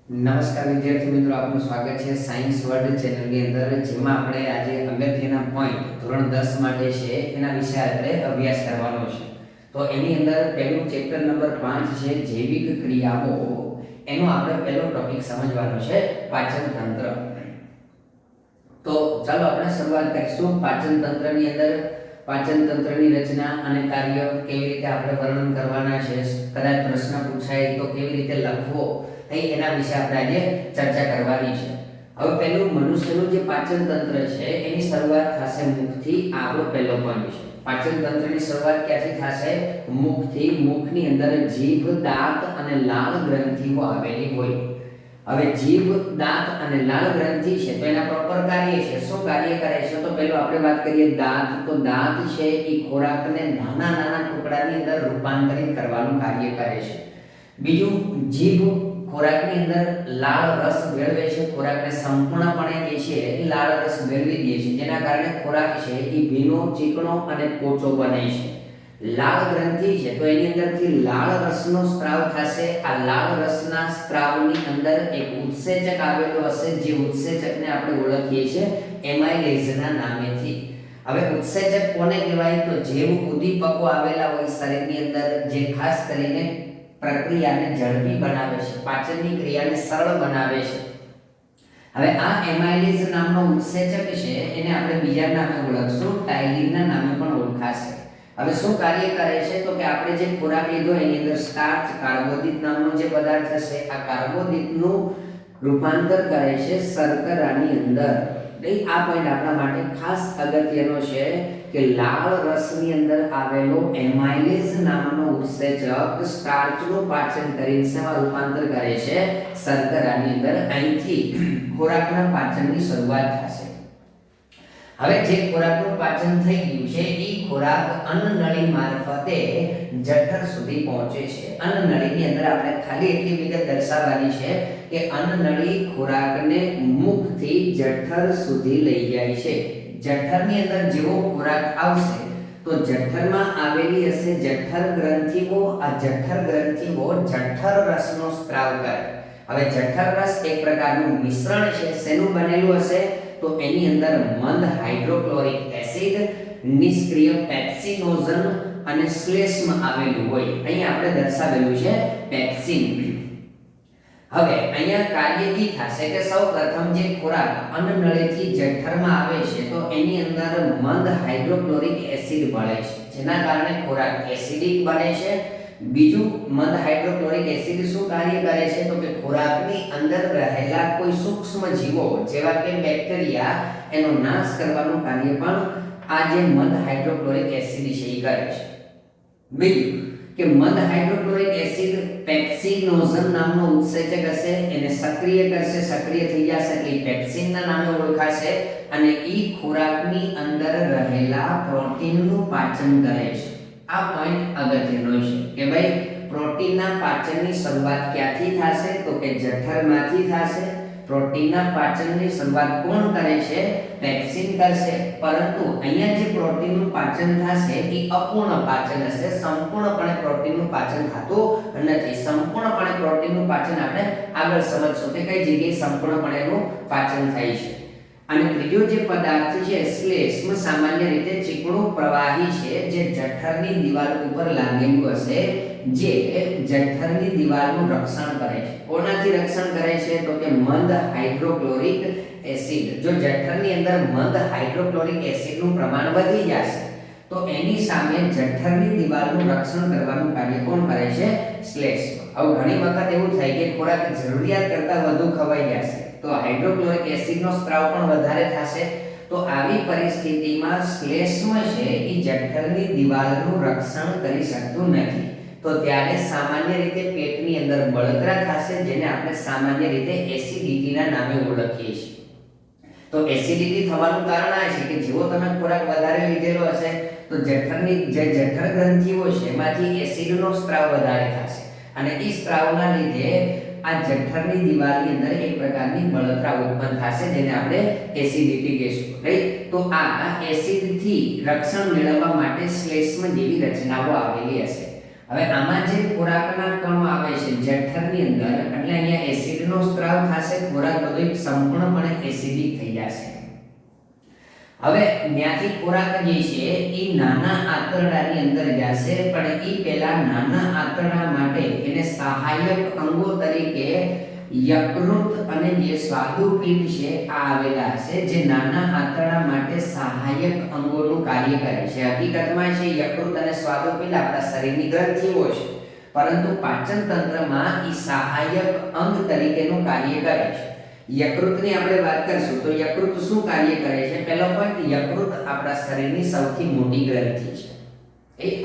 નમસ્કાર વિદ્યાર્થી મિત્રો, આપનું સ્વાગત છે સાયન્સ વર્લ્ડ ચેનલની અંદર, જેમાં આપણે આજે અગત્યના પોઈન્ટ ધોરણ 10 માટે છે એના વિશે આપણે અભ્યાસ કરવાનો છે. તો એની અંદર પહેલું ચેપ્ટર નંબર 5 છે જૈવિક ક્રિયાઓ. એનો આપણે પહેલો ટોપિક સમજવાનો છે પાચન તંત્ર. તો ચાલો આપણે શરૂઆત કરીશું. પાચન તંત્રની અંદર પાચન તંત્રની રચના અને કાર્ય કેવી રીતે આપણે વર્ણન કરવાના છે, કદાચ પ્રશ્ન પૂછાય તો કેવી રીતે લખવો, એના વિશે આપણે આજે ચર્ચા કરવાની છે. હવે પહેલું મનુષ્યનું જે પાચન તંત્ર છે એની શરૂઆત થશે મુખથી. આપણો પહેલો પોઈન્ટ છે. પાચન તંત્રની શરૂઆત ક્યાંથી થશે? મુખથી. મુખની અંદર જીભ, દાંત અને લાળ ગ્રંથિઓ આવેલી હોય. હવે જીભ, દાંત અને લાળ ગ્રંથિ છે તો એના પ્રોપર કાર્ય છે. શું કાર્ય કરે છે? તો પહેલો આપણે વાત કરીએ દાંત. તો દાંત છે એ ખોરાકને નાના નાના ટુકડાની અંદર રૂપાંતરિત કરવાનું કાર્ય કરે છે. બીજું, જીભ ખોરાકની અંદર લાળ રસ મેળવે છે. ખોરાકને સંપૂર્ણપણે જે છે લાળ રસ મેળવી દે છે, જેના કારણે ખોરાક છે એ ભીનો, ચીકણો અને પોચો બને છે. લાળ ગ્રંથિ છે તો એની અંદરથી લાળ રસનો સ્ત્રાવ થશે. આ લાળ રસના સ્ત્રાવની અંદર એક ઉત્સેચક આવેલો હશે, જે ઉત્સેચકને આપણે ઓળખીએ છીએ એમાઇલેઝના નામેથી. હવે ઉત્સેચક કોને કહેવાય? તો જેવ ઉદ્દીપકો આવેલા હોય શરીરની અંદર, જે ખાસ કરીને પ્રક્રિયાને ઝડપી બનાવે છે, પાચનની ક્રિયાને સરળ બનાવે છે. હવે આ એમાઇલેઝ નામનો ઉત્સેચક છે એને આપણે બીજા નામે ઓળખશું, ટાઇલિનના નામે પણ ઓળખાશે. હવે શું કાર્ય કરે છે? તો કે આપણે જે ખોરાક લીધો એની અંદર સ્ટાર્ચ, કાર્બોદિત નામનો જે પદાર્થ છે, આ કાર્બોદિતનું રૂપાંતર કરે છે શર્કરાની અંદર. આ પોઈન્ટ આપણા માટે ખાસ અગત્યનો છે કે લાળ રસની અંદર આવેલો એમાઇલેઝ નામનો ઉત્સેચક સ્ટાર્ચનું પાચન કરીને શેમાં રૂપાંતર કરે છે? શર્કરાની અંદર. અહીંથી ખોરાકના પાચનની શરૂઆત થશે. હવે જે ખોરાકનું પાચન થઈ ગયું છે એ ખોરાક અન્નનળી મારફતે જઠર સુધી પહોંચે છે. અન્નનળીની અંદર આપણે ખાલી એટલી વિગત દર્શાવવાની છે કે અન્નનળી ખોરાકને મુખથી જઠર સુધી લઈ જાય છે. જઠરની અંદર જેવો ખોરાક આવશે તો જઠરમાં આવેલી હશે જઠર ગ્રંથિઓ. આ જઠર ગ્રંથિઓ જઠર રસનો સ્ત્રાવ કરે. હવે જઠર રસ એક પ્રકારનું મિશ્રણ છે. શેનું બનેલું હશે? તો એની અંદર મંદ હાઇડ્રોક્લોરિક એસિડ, નિષ્ક્રિય પેપ્સિનોઝન અને શ્લેષ્મ આવેલું હોય. અહીંયા આપણે દર્શાવેલું છે પેપ્સિન. હવે અહીંયા કાર્ય ઈ થશે કે સૌપ્રથમ જે ખોરાક અન્નનળીથી જઠરમાં આવે છે તો એની અંદર મંદ હાઇડ્રોક્લોરિક એસિડ ભળે છે, જેના કારણે ખોરાક એસિડિક બને છે. બીજું, મંદ હાઇડ્રોક્લોરિક એસિડ શું કાર્ય કરે છે? તો કે ખોરાકની અંદર રહેલા કોઈ સૂક્ષ્મ જીવો જેવા કે બેક્ટેરિયા, એનો નાશ કરવાનું કાર્ય પણ આ જે મંદ હાઇડ્રોક્લોરિક એસિડ છે એ કરે છે. બીજું કે મંદ હાઇડ્રોક્લોરિક એસિડ પેપ્સિનોઝન નામનો ઉત્સેચક હશે, એને સક્રિય કરશે. સક્રિય થઈ જશે એટલે પેપ્સિનના નામે ઓળખાશે અને ઈ ખોરાકની અંદર રહેલા પ્રોટીનનું પાચન કરે છે. આ પોઈન્ટ અગત્યનો છે કે ભાઈ પ્રોટીનના પાચનની શરૂઆત ક્યાંથી થશે? તો કે જઠરમાંથી થશે. પ્રોટીનના પાચનની શરૂઆત કોણ કરે છે? પેપ્સિન કરશે. પરંતુ અહીંયા જે પ્રોટીનનું પાચન થશે એ અપૂર્ણ પાચન હશે. સંપૂર્ણપણે પ્રોટીનનું પાચન થતું નથી. સંપૂર્ણપણે પ્રોટીનનું પાચન આપણે આગળ સમજશું કે કઈ જગ્યાએ સંપૂર્ણપણેનું પાચન થાય છે. અને ત્રીજો જે પદાર્થ છે શ્લેષ્મ, સામાન્ય રીતે ચીકણું પ્રવાહી છે, જે જઠરની દિવાલ ઉપર લાગેલું હશે, જે જઠરની દિવાલનું રક્ષણ કરે છે. કોનાથી રક્ષણ કરે છે? તો કે મંદ હાઇડ્રોક્લોરિક એસિડ. જો જઠરની અંદર મંદ હાઇડ્રોક્લોરિક એસિડનું પ્રમાણ વધી જશે તો એની સામે જઠરની દિવાલનું રક્ષણ કરવાનું કાર્ય કોણ કરે છે? શ્લેષ્મ. હવે ઘણી વખત એવું થાય કે ખોરાક જરૂરિયાત કરતાં વધુ ખવાઈ જશે તો હાઇડ્રોક્લોરિક એસિડનો સ્ત્રાવ પણ વધારે થશે. તો આવી પરિસ્થિતિમાં શ્લેષ્મ છે એ જઠરની દિવાલનું રક્ષણ કરી શકતું નથી. તો ત્યારે સામાન્ય રીતે પેટની અંદર બળતરા થશે, જેને આપણે સામાન્ય રીતે એસિડિટીના નામે ઓળખીએ છીએ. તો એસિડિટી થવાનું કારણ આ છે કે જેવો તમે ખોરાક વધારે લીધેલો હશે તો જઠરની જે જઠર ગ્રંથિઓ છે એમાંથી એસિડનો સ્ત્રાવ વધારે થશે અને એ સ્ત્રાવના લીધે આ જઠરની દિવાલની અંદર એક પ્રકારની બળતરા ઉત્પન્ન થશે, જેને આપણે એસિડિટી કહીશું. રાઈટ? તો આ એસિડથી રક્ષણ મેળવવા માટે શ્લેષ્મ જેવી રચનાઓ આવેલી હશે. હવે આમાં જે ખોરાકના કણો આવે છે જઠરની અંદર, એટલે અહીંયા એસિડનો સ્ત્રાવ થશે, ખોરાક બધો સંપૂર્ણપણે એસિડિક થઈ જશે. હવે ત્યાંથી ખોરાક જે છે એ નાના આંતરડાની અંદર જશે, પણ એ પહેલા નાના આંતરડા માટે એને સહાયક અંગો તરીકે યકૃત અને જે સ્વાદુપિંડ છે આ આવેલા હશે, જે નાના આંતરડા માટે સહાયક અંગોનું કાર્ય કરે છે. હકીકતમાં છે યકૃત અને સ્વાદુપિંડ આપણા શરીરની ગ્રંથિઓ છે, પરંતુ પાચન તંત્રમાં એ સહાયક અંગ તરીકેનું કાર્ય કરે છે. યકૃતની આપણે વાત કરીશું તો યકૃત શું કાર્ય કરે છે? પહેલો પોઈન્ટ, યકૃત આપણા શરીરની સૌથી મોટી ગ્રંથિ છે.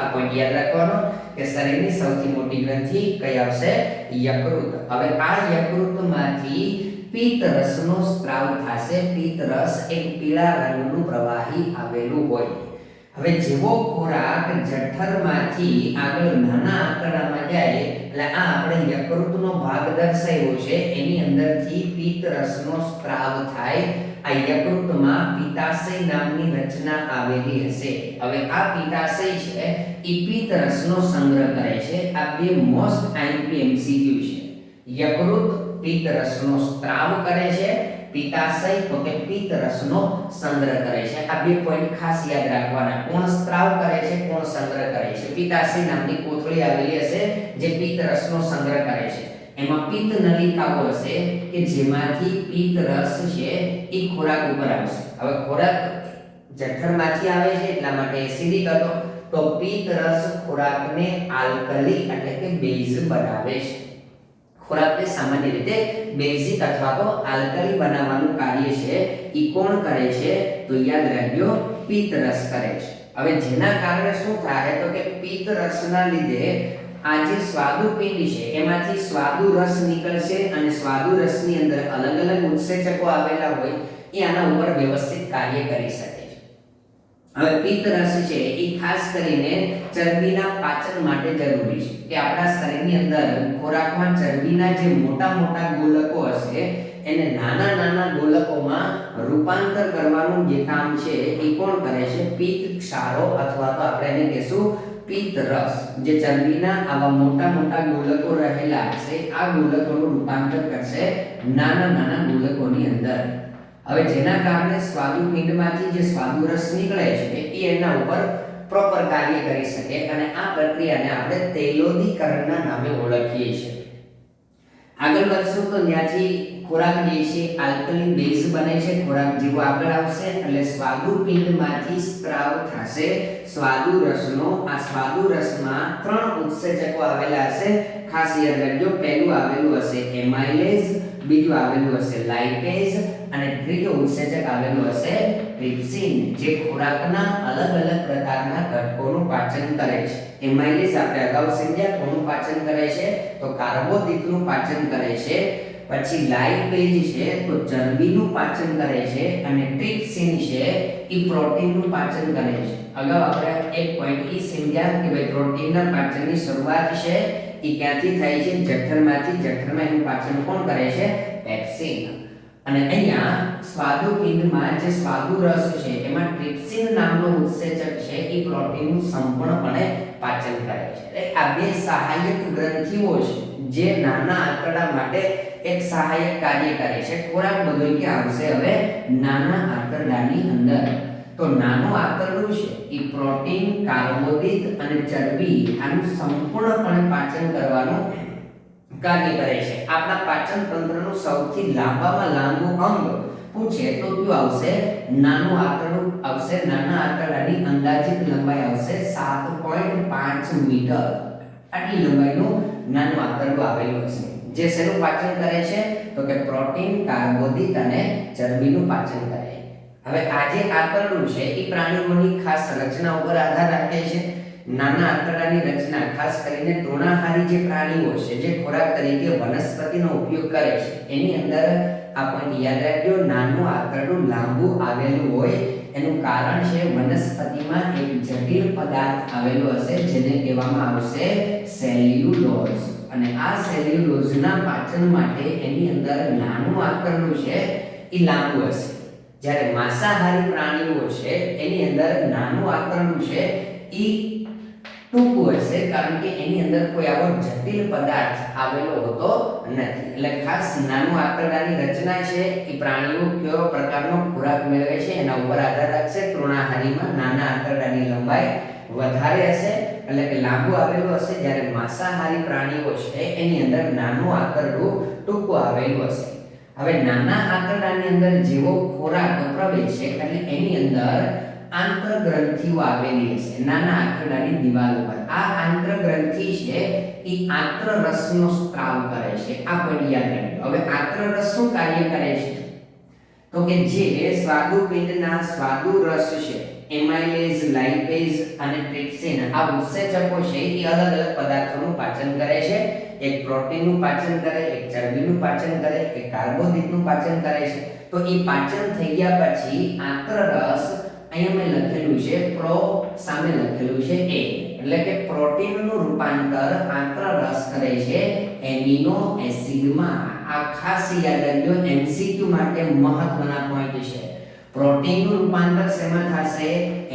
આ પોઈન્ટ યાદ રાખવાનો કે શરીરની સૌથી મોટી ગ્રંથિ કઈ આવશે? યકૃત. હવે આ યકૃતમાંથી પિત્ત રસનો સ્ત્રાવ થશે. પિત્ત રસ એક પીળા રંગનું પ્રવાહી આવેલું હોય. હવે જેવો ખોરાક જઠરમાંથી આગળ નાના આંતરડામાં જાય, એટલે આ આપણે યકૃતનો ભાગ દર્શાવ્યો છે, એની અંદરથી પિત્ત રસનો સ્ત્રાવ થાય. આ યકૃતમાં પિત્તાશય નામની રચના આવેલી હશે. હવે આ પિત્તાશય છે એ પિત્ત રસનો સંગ્રહ કરે છે. આ બે મોસ્ટ આઈએમપી એમસીક્યુ છે. યકૃત પિત્ત રસનો સ્ત્રાવ કરે છે, પિત્તાશય તો કે પિત્ત રસનો સંગ્રહ કરે છે. આ બે પોઈન્ટ ખાસ યાદ રાખવાના. કોણ સ્ત્રાવ કરે છે, કોણ સંગ્રહ કરે છે? પિત્તાશય નામની કોથળી આવેલી હશે જે પિત્ત રસનો સંગ્રહ કરે છે. એમાં પિત્ત નલિકાઓ હશે કે જેમાંથી પિત્ત રસ છે એ ખોરાક ઉપર આવશે. હવે ખોરાક જઠરમાંથી આવે છે એટલા માટે એસિડિક હતો, તો પિત્ત રસ ખોરાકને આલ્કલી એટલે કે બેઝ બનાવે છે. ખોરાકને સામાન્ય રીતે બેઝિક અથવા તો આલ્કલી બનાવવાનું કાર્ય છે એ કોણ કરે છે? તો યાદ રાખજો, પિત્ત રસ કરે છે. હવે જેના કારણે શું થાય તો કે પિત્ત રસના લીધે આ જે સ્વાદુપિંડ છે એમાંથી સ્વાદુ રસ નીકળશે, અને સ્વાદુ રસની અંદર અલગ અલગ ઉત્સેચકો આવેલા હોય એ આના ઉપર વ્યવસ્થિત કાર્ય કરી શકે છે. હવે પિત્ત રસ છે એ ખાસ કરીને ચરબીના પાચન માટે જરૂરી છે, કે આપણા શરીરની અંદર ખોરાકમાં ચરબીના જે મોટા મોટા ગોલકો હશે એને નાના નાના ગોલકોમાં રૂપાંતર કરવાનું જે કામ છે એ કોણ કરે છે? પિત્ત ક્ષારો અથવા તો આપણે એને કહેશું પિત્ત રસ. જે ચરબીના આવા મોટા મોટા ગોલકો રહેલા હશે આ ગોલકોનું રૂપાંતર કરશે નાના નાના ગોલકોની અંદર. હવે જેના કારણે સ્વાદુપિંડમાંથી જે સ્વાદુ રસ નીકળે છે એ એના ઉપર પ્રોપર કાર્ય કરી શકે, અને આ પ્રક્રિયાને આપણે તૈલોદીકરણના નામે ઓળખીએ છીએ. આગળ વધશું તો ત્યાંથી ખોરાક જે છે આલ્કલી બેઝ બને છે. ખોરાક જેવો આગળ આવશે એટલે સ્વાદુપિંડમાંથી સ્ત્રાવ થશે સ્વાદુ રસનો. આ સ્વાદુ રસમાં 3 ઉત્સેચકો આવેલા હશે, ખાસ યાદ રાખજો. પહેલું આવેલું હશે એમાઇલેઝ, બીજું આવેલું હશે લાઇપેઝ, અને ત્રીજો ઉત્સેચક આવેલું હશે ટ્રિપ્સિન, જે ખોરાકના અલગ અલગ પ્રકારના ઘટકોનું પાચન કરે છે. એમાઇલેઝ આપણે અગાઉ સમજ્યા, કોનું પાચન કરે છે? તો કાર્બોદિતનું પાચન કરે છે. પછી લાઇપેઝ છે તો ચરબીનું પાચન કરે છે, અને ટ્રિપ્સિન છે એ પ્રોટીનનું પાચન કરે છે. અગાઉ આપણે એક પોઈન્ટ એ સમજ્યા કે ભાઈ પ્રોટીનના પાચનની શરૂઆત છે એ ક્યાંથી થાય છે? જઠરમાંથી. જઠરમાં એનું પાચન કોણ કરે છે? પેપ્સિન. અને અહીંયા સ્વાદુપિંડમાં જે સ્વાદુ રસ છે એમાં ટ્રિપ્સિન નામનો ઉત્સેચક છે એ પ્રોટીનનું સંપૂર્ણપણે પાચન કરે છે. આ બે સહાયક ગ્રંથિઓ છે જે નાના આંતરડા માટે એક સહાયક કાર્ય કરે છે. ખોરાક બધો ક્યાં આવશે? હવે નાના આંતરડાની અંદર. તો નાનું આંતરડું છે એ પ્રોટીન, કાર્બોદિત અને ચરબી આનું સંપૂર્ણપણે પાચન કરવાનું કાર્ય કરે છે. આપણા પાચન તંત્રનું સૌથી લાંબામાં લાંબુ અંગ પૂછે તો કયું આવશે? નાનું આંતરડું આવશે. નાના આંતરડાની અંદાજિત લંબાઈ આવશે 7.5 મીટર. આટલી લંબાઈનું નાનું આંતરડું આવેલું હશે, જે શેનું પાચન કરે છે? તો કે પ્રોટીન, કાર્બોદિત અને ચરબીનું પાચન કરે. હવે આ જે આંતરડું છે એ પ્રાણીઓની ખાસ રચના ઉપર આધાર રાખે છે. નાના આંતરડાની રચના ખાસ કરીને તૃણાહારી જે પ્રાણીઓ છે જે ખોરાક તરીકે વનસ્પતિનો ઉપયોગ કરે છે એની અંદર આપણે યાદ રાખજો, નાનું આંતરડું લાંબુ આવેલું હોય એનું કારણ છે વનસ્પતિમાં એક જટિલ પદાર્થ આવેલો હશે જેને કહેવામાં આવશે સેલ્યુલોઝ. અને આ સેલ્યુલોઝના પાચન માટે એની અંદર નાનું આંતરડું છે એ લાંબુ હશે. જ્યારે માંસાહારી પ્રાણીઓ છે એની અંદર નાનું આંતરડું છે એ ટૂંકું હશે, કારણ કે એની અંદર કોઈ આવો જટિલ પદાર્થ આવેલો હોતો નથી. એટલે ખાસ નાનું આંતરડાની રચના છે એ પ્રાણીઓ કયો પ્રકારનો ખોરાક મેળવે છે એના ઉપર આધાર રાખશે. તૃણાહારીમાં નાના આંતરડાની લંબાઈ વધારે હશે, એટલે કે લાંબુ આવેલું હશે, જ્યારે માંસાહારી પ્રાણીઓ છે એની અંદર નાનું આંતરડું ટૂંકું આવેલું હશે. હવે નાના આંતરડાની અંદર જેવો ખોરાક પ્રવેશે એટલે એની અંદર આંતરગ્રંથિઓ આવેલી હશે નાના આંતરડાની દિવાલ ઉપર. આ આંતરગ્રંથિ છે એ આંતરરસનો સ્ત્રાવ કરે છે. આ પણ યાદ રાખજો. હવે આંતરરસ શું કાર્ય કરે છે? તો કે જે સ્વાદુપિંડના સ્વાદુરસ છે, એમાઇલેઝ, લાઇપેઝ અને ટ્રિપ્સિન આ ઉત્સેચકો છે એ અલગ અલગ પદાર્થોનું પાચન કરે છે. એક પ્રોટીનનું પાચન કરે, એક ચરબીનું પાચન કરે, એક કાર્બોદિતનું પાચન કરે છે. તો એ પાચન થઈ ગયા પછી આંતરરસ, અહીંયા મેં લખેલું છે પ્રો, સામે લખેલું છે એ, એટલે કે પ્રોટીનનું રૂપાંતર આંતરરસ કરે છે એમિનો એસિડમાં. આ ખાસ યાદ રાખજો, એમસીક્યુ માટે મહત્વના પોઈન્ટ છે. પ્રોટીનનું રૂપાંતર શેમાં થશે?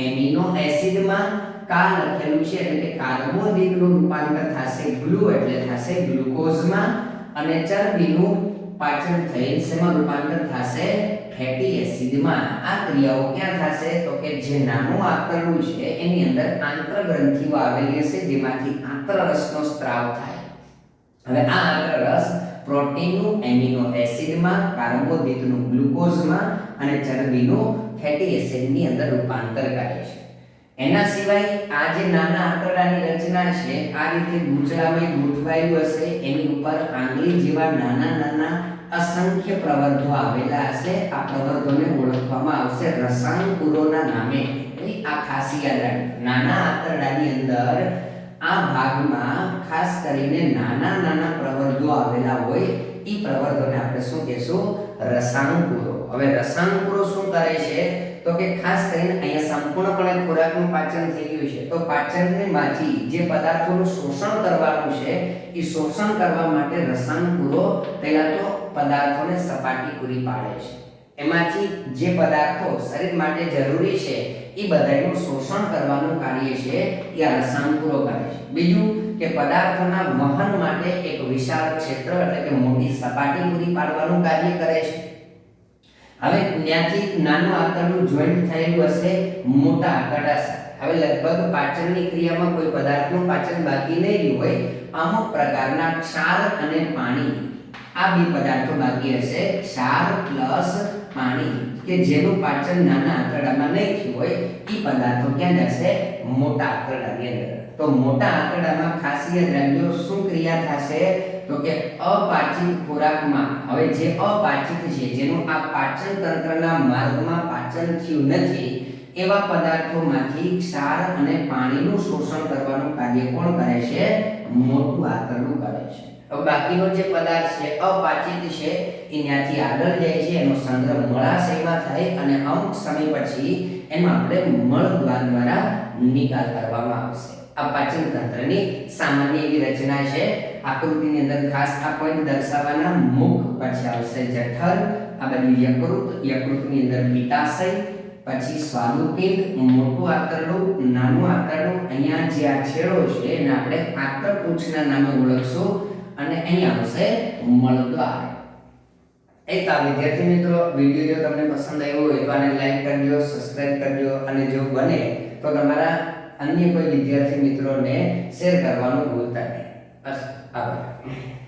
એમિનો એસિડમાં. કા લખેલું છે એટલે કે કાર્બોદિતનું રૂપાંતર થશે ગ્લુ, એટલે થશે ગ્લુકોઝમાં. અને ચરબીનું પાચન થઈ શેમાં રૂપાંતર થશે? ફેટી એસિડમાં. આ ક્રિયાઓ ક્યાં થશે? તો કે જે નાનું આંતરડું છે એની અંદર આંતરગ્રંથિઓ આવેલી હશે જેમાંથી આંતરરસનો સ્ત્રાવ થાય. હવે આ આંતરરસ પ્રોટીનનું એમિનો એસિડમાં, કાર્બોદિતનું ગ્લુકોઝમાં અને ચરબીનું ફેટી એસિડની અંદર રૂપાંતર કરે છે. એના સિવાય આ જે નાના આંતરડાની રચના છે આ રીતે ગૂંચળામાં ગોઠવાયેલું હશે. એની ઉપર આંગળી જેવા નાના નાના અસંખ્ય પ્રવર્ધો આવેલા હશે. આ પ્રવર્ધોને ઓળખવામાં આવશે રસાંકુરોના નામે. આ ખાસ યાદ રાખજો. નાના આંતરડાની અંદર આ ભાગમાં ખાસ કરીને નાના નાના પ્રવર્ધો આવેલા હોય. એ પ્રવર્ધોને આપણે શું કહેશું? રસાંકુરો. હવે રસાંકુરો શું કરે છે? તો કે ખાસ કરીને અહીંયા સંપૂર્ણપણે ખોરાકનું પાચન થઈ ગયું છે, તો પાચનમાંથી જે પદાર્થોનું શોષણ કરવાનું છે એ શોષણ કરવા માટે રસાંકુરો પહેલા તો પદાર્થોને સપાટી પૂરી પાડે છે. એમાંથી જે પદાર્થો શરીર માટે જરૂરી છે એ બધાનું શોષણ કરવાનું કાર્ય છે એ આ રસાંકુરો કરે છે. બીજું કે પદાર્થોના વહન માટે એક વિશાળ ક્ષેત્ર એટલે કે મોટી સપાટી પૂરી પાડવાનું કાર્ય કરે છે. હવે ત્યાંથી નાનું આંતરડું જોઈન્ટ થયેલું હશે મોટા આંતરડા સાથે. હવે લગભગ પાચનની ક્રિયામાં કોઈ પદાર્થનું પાચન બાકી નહીં રહ્યું હોય, અમુક પ્રકારના ક્ષાર અને પાણી, આ બે પદાર્થો બાકી હશે. ક્ષાર પ્લસ પાણી કે જેનું પાચન નાના આંતરડામાં નહીં થયું હોય એ પદાર્થો ક્યાં જશે? મોટા આંતરડાની અંદર. તો મોટા આંતરડામાં ખાસ યાદ રાખજો શું ક્રિયા થશે? તો કે અપાચિત ખોરાકમાં, હવે જે અપાચિત છે જેનું આ પાચન તંત્રના માર્ગમાં પાચન થયું નથી એવા પદાર્થોમાંથી ક્ષાર અને પાણીનું શોષણ કરવાનું કાર્ય કોણ કરે છે? મોટું આંતરડું કરે છે. હવે બાકીનો જે પદાર્થ છે અપાચિત છે એ ત્યાંથી આગળ જાય છે, એનો સંગ્રહ મળાશયમાં થાય અને અમુક સમય પછી એનો આપણે મળદ્વાર દ્વારા નિકાલ કરવામાં આવશે. આ પાચન તંત્રની સામાન્ય એવી રચના છે. આકૃતિની અંદર ખાસ આ પોઈન્ટ દર્શાવવાના. મુખ, પછી આવશે જઠર, આ બધું યકૃત, યકૃતની અંદર પિત્તાશય, પછી સ્વાદુપિંડ, મોટું આંતરડું, નાનું આંતરડું. અહીંયા જે આ છેડો છે એને આપણે આંતરપૂંછના નામે ઓળખશું અને અહીંયા આવશે મળદ્વાર. એક આ વિદ્યાર્થી મિત્રો વિડીયો જો તમને પસંદ આવ્યો હોય તો આને લાઈક કરજો, સબસ્ક્રાઇબ કરજો અને જો બને તો તમારા અન્ય કોઈ વિદ્યાર્થી મિત્રોને શેર કરવાનું ભૂલતા નહીં. આભાર.